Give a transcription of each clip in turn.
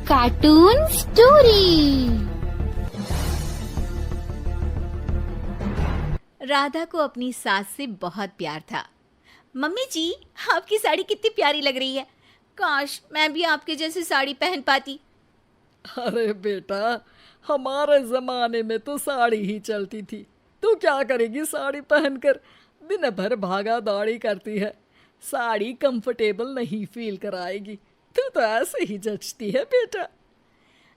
Cartoon story. Radha को अपनी सास से बहुत प्यार था। मम्मी जी, आपकी साड़ी कितनी प्यारी लग रही है। काश मैं भी आपके जैसी साड़ी पहन पाती। अरे बेटा, हमारे जमाने में तो साड़ी ही चलती थी। तू क्या करेगी साड़ी पहनकर? दिन भर भागा दौड़ी करती है। साड़ी कंफर्टेबल नहीं फील कराएगी। तू तो ऐसे ही जचती है बेटा।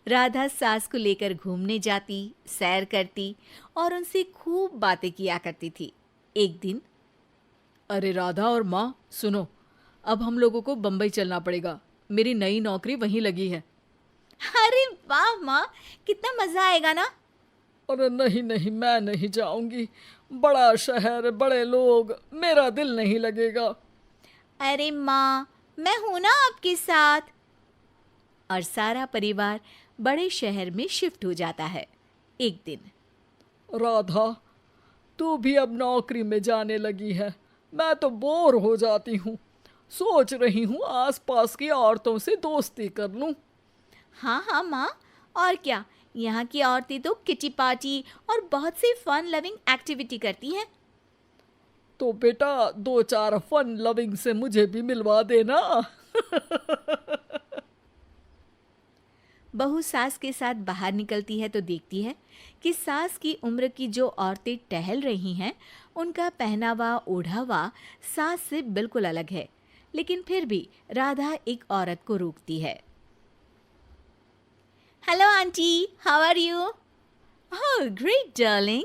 राधा सास को लेकर घूमने जाती, सैर करती और उनसे खूब बातें किया करती थी। एक दिन, अरे राधा और माँ सुनो, अब हम लोगों को बम्बई चलना पड़ेगा। मेरी नई नौकरी वहीं लगी है। अरे वाह माँ, कितना मजा आएगा ना। अरे नहीं नहीं, मैं नहीं जाऊंगी। बड़ा शहर, बड़े लोग, मेरा दिल नहीं लगेगा। अरे माँ, मैं हूं ना आपके साथ। और सारा परिवार बड़े शहर में शिफ्ट हो जाता है। एक दिन, राधा, तू भी अब नौकरी में जाने लगी है। मैं तो बोर हो जाती हूँ। सोच रही हूँ आसपास की औरतों से दोस्ती कर लूँ। हाँ हाँ माँ, और क्या, यहाँ की औरतें तो किटी पार्टी और बहुत सी फन लविंग एक्टिविटी करती हैं। तो बेटा, दो चार फन लविंग से मुझे भी मिलवा देना। बहू सास के साथ बाहर निकलती है तो देखती है कि सास की उम्र की जो औरतें टहल रही हैं, उनका पहनावा ओढ़ावा सास से बिल्कुल अलग है। लेकिन फिर भी राधा एक औरत को रोकती है। Hello aunty, how are you? Oh great darling.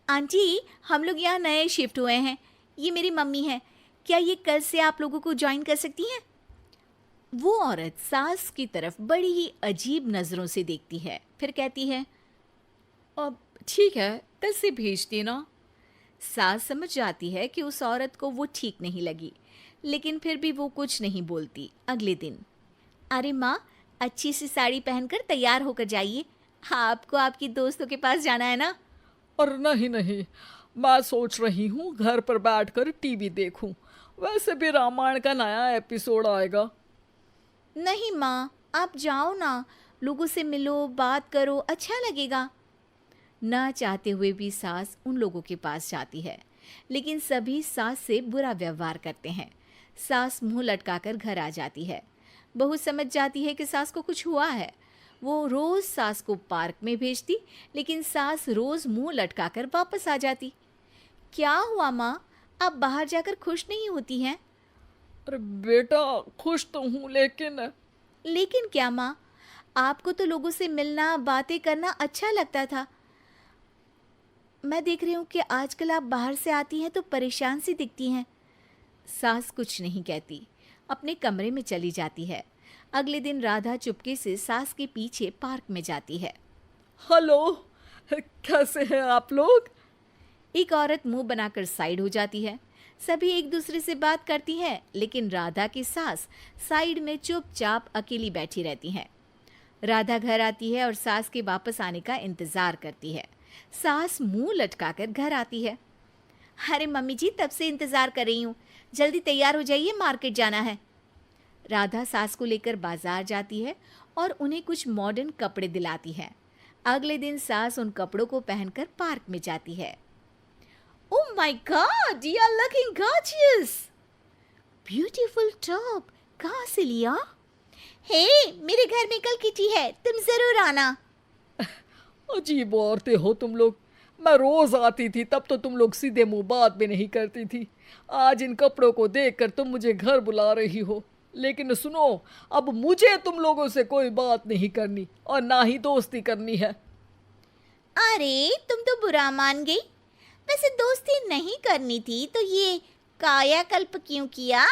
Aunty, हम लोग यहाँ नए शिफ्ट हुए हैं। ये मेरी मम्मी है। क्या ये कल से आप लोगों को ज्वाइन कर सकती हैं? वो औरत सास की तरफ बड़ी ही अजीब नज़रों से देखती है, फिर कहती है, अब ठीक है, कल से भेज देना। सास समझ जाती है कि उस औरत को वो ठीक नहीं लगी, लेकिन फिर भी वो कुछ नहीं बोलती। अगले दिन, अरे माँ, अच्छी सी साड़ी पहनकर तैयार होकर जाइए। आपको आपकी दोस्तों के पास जाना है ना। और नहीं नहीं, मैं सोच रही हूँ घर पर बैठकर टीवी देखूं। वैसे भी रामायण का नया एपिसोड आएगा। नहीं माँ, आप जाओ ना, लोगों से मिलो, बात करो, अच्छा लगेगा। ना चाहते हुए भी सास उन लोगों के पास जाती है, लेकिन सभी सास से बुरा व्यवहार करते हैं। सास मुंह लटकाकर घर आ जाती है। बहू समझ जाती है कि सास को कुछ हुआ है। वो रोज सास को पार्क में भेजती, लेकिन सास रोज मुंह लटकाकर वापस आ जाती। क्या हुआ माँ, आप बाहर जाकर खुश नहीं होती हैं? अरे बेटा, खुश तो हूँ, लेकिन क्या माँ, आपको तो लोगों से मिलना, बातें करना अच्छा लगता था। मैं देख रही हूँ कि आजकल आप बाहर से आती हैं तो परेशान सी दिखती हैं। सास कुछ नहीं कहती, अपने कमरे में चली जाती है। अगले दिन राधा चुपके से सास के पीछे पार्क में जाती है। हेलो, कैसे हैं आप लोग? एक औरत मुंह बनाकर साइड हो जाती है। सभी एक दूसरे से बात करती हैं, लेकिन राधा की सास साइड में चुपचाप अकेली बैठी रहती हैं। राधा घर आती है और सास के वापस आने का इंतजार करती है। सास मुंह लटकाकर घर आती है। अरे मम्मी जी, तब से इंतजार कर रही हूँ, जल्दी तैयार हो जाइए, मार्केट जाना है। राधा सास को लेकर बाजार जाती है और उन्हें कुछ मॉडर्न कपड़े दिलाती है। अगले दिन सास उन कपड़ों को पहनकर पार्क में जाती है। Oh my God, you are looking gorgeous. Beautiful top. कहाँ से लिया? हे, मेरे घर में कल किटी है, तुम जरूर आना। अजीब औरतें हो तुम लोग। मैं रोज आती थी, तब तो तुम लोग सीधे मुंह बात भी नहीं करती थी। आज इन कपड़ों को देखकर तुम मुझे घर बुला रही हो। लेकिन सुनो, अब मुझे तुम लोगों से कोई बात नहीं करनी और ना ही दोस्ती करनी है। अरे, तुम तो बुरा मान गई। वैसे दोस्ती नहीं करनी थी तो ये कायाकल्प क्यों किया?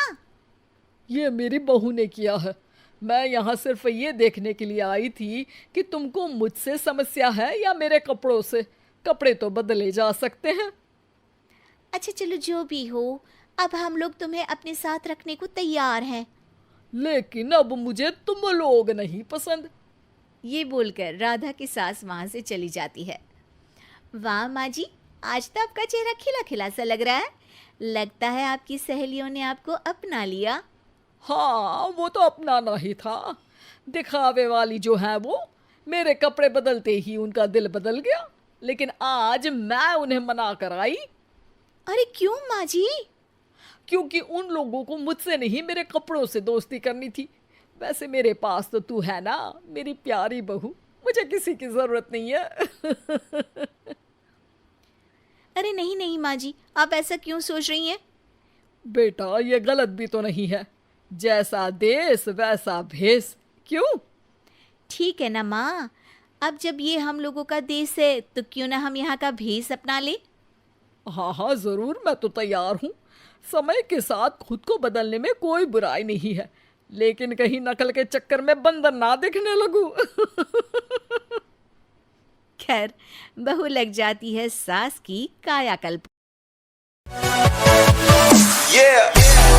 ये मेरी बहू ने किया है। मैं यहाँ सिर्फ ये देखने के लिए आई थी कि तुमको मुझसे समस्या है या मेरे कपड़ों से। कपड़े तो बदले जा सकते हैं। अच्छा चलो, जो भी हो, अब हम लोग तुम्हें अपने साथ रखने को तैयार हैं। लेकिन अब मुझे तुम लोग नहीं पसंद। ये बोलकर राधा की सास वहां से चली जाती है। वाह माँ जी, आज तो आपका चेहरा खिला खिला सा लग रहा है। लगता है आपकी सहेलियों ने आपको अपना लिया। हाँ, वो तो अपनाना ही था। दिखावे वाली जो है वो, मेरे कपड़े बदलते ही उनका दिल बदल गया, लेकिन आज मैं उन्हें मना कर आई। अरे क्यों माँ जी? क्योंकि उन लोगों को मुझसे नहीं मेरे कपड़ों से दोस्ती करनी थी। वैसे मेरे पास तो तू है ना, मेरी प्यारी बहू, मुझे किसी की जरूरत नहीं है। अरे नहीं नहीं माँ जी, आप ऐसा क्यों सोच रही हैं? बेटा ये गलत भी तो नहीं है, जैसा देश वैसा भेष। क्यों? ठीक है ना माँ, अब जब ये हम लोगों का देश है तो क्यों ना हम यहाँ का भेष अपना ले। हाँ हाँ जरूर, मैं तो तैयार हूँ। समय के साथ खुद को बदलने में कोई बुराई नहीं है, लेकिन कहीं नकल के चक्कर में बंदर ना दिखने लगूं। खैर, बहू लग जाती है सास की कायाकल्प। Yeah.